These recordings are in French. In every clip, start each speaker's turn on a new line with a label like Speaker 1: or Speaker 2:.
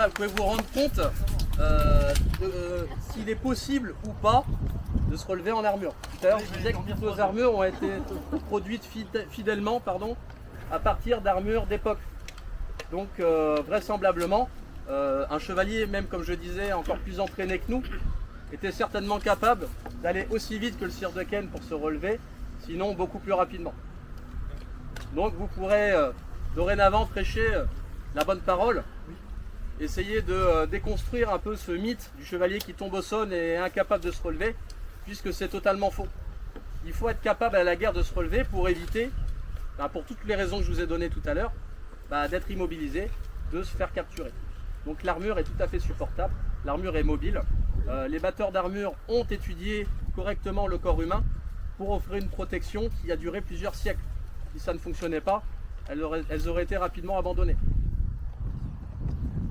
Speaker 1: là, vous pouvez vous rendre compte s'il est possible ou pas de se relever en armure. Tout à l'heure, je disais que toutes nos armures ont été produites fidèlement à partir d'armures d'époque. Donc vraisemblablement, un chevalier, même comme je disais, encore plus entraîné que nous, était certainement capable d'aller aussi vite que le sire de Ken pour se relever, sinon beaucoup plus rapidement. Donc vous pourrez dorénavant prêcher la bonne parole, essayer de déconstruire un peu ce mythe du chevalier qui tombe au sol et est incapable de se relever, puisque c'est totalement faux. Il faut être capable à la guerre de se relever pour éviter, pour toutes les raisons que je vous ai données tout à l'heure, d'être immobilisé, de se faire capturer. Donc l'armure est tout à fait supportable, l'armure est mobile. Les batteurs d'armure ont étudié correctement le corps humain pour offrir une protection qui a duré plusieurs siècles. Si ça ne fonctionnait pas, elles auraient été rapidement abandonnées.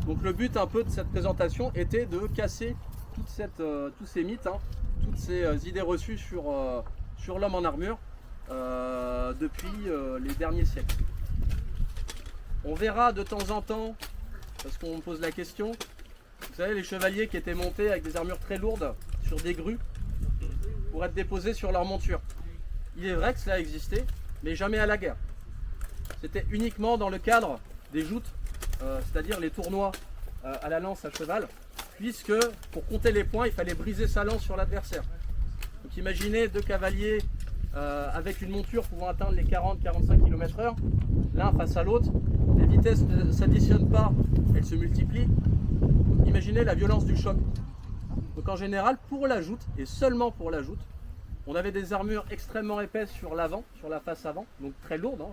Speaker 1: Donc le but un peu de cette présentation était de casser tous ces mythes, toutes ces idées reçues sur l'homme en armure depuis les derniers siècles. On verra de temps en temps, parce qu'on me pose la question, vous savez, les chevaliers qui étaient montés avec des armures très lourdes sur des grues pour être déposés sur leur monture. Il est vrai que cela existait, mais jamais à la guerre. C'était uniquement dans le cadre des joutes, c'est-à-dire les tournois à la lance à cheval, puisque pour compter les points, il fallait briser sa lance sur l'adversaire. Donc imaginez deux cavaliers avec une monture pouvant atteindre les 40-45 km/h, l'un face à l'autre, les vitesses ne s'additionnent pas, elles se multiplient. Donc imaginez la violence du choc. Donc en général, pour la joute, et seulement pour la joute, on avait des armures extrêmement épaisses sur l'avant, sur la face avant, donc très lourdes.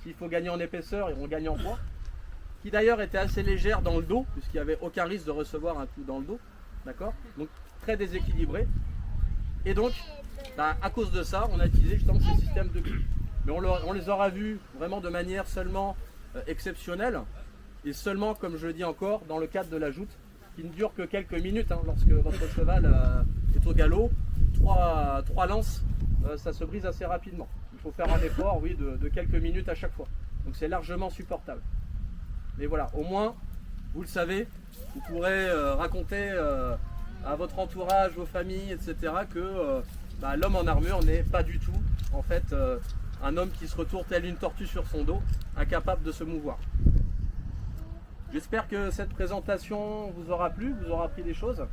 Speaker 1: S'il faut gagner en épaisseur, on gagne en poids. Qui d'ailleurs étaient assez légères dans le dos, puisqu'il n'y avait aucun risque de recevoir un coup dans le dos. D'accord ? Donc très déséquilibré. Et donc, à cause de ça, on a utilisé justement ce système de grues. Mais on les aura vus vraiment de manière seulement exceptionnelle, et seulement, comme je le dis encore, dans le cadre de la joute, qui ne dure que quelques minutes. Lorsque votre cheval est au galop, trois lances, ça se brise assez rapidement. Il faut faire un effort, oui, de quelques minutes à chaque fois. Donc c'est largement supportable. Mais voilà, au moins, vous le savez, vous pourrez raconter à votre entourage, vos familles, etc. que l'homme en armure n'est pas du tout, en fait, un homme qui se retourne tel une tortue sur son dos, incapable de se mouvoir. J'espère que cette présentation vous aura plu, vous aura appris des choses.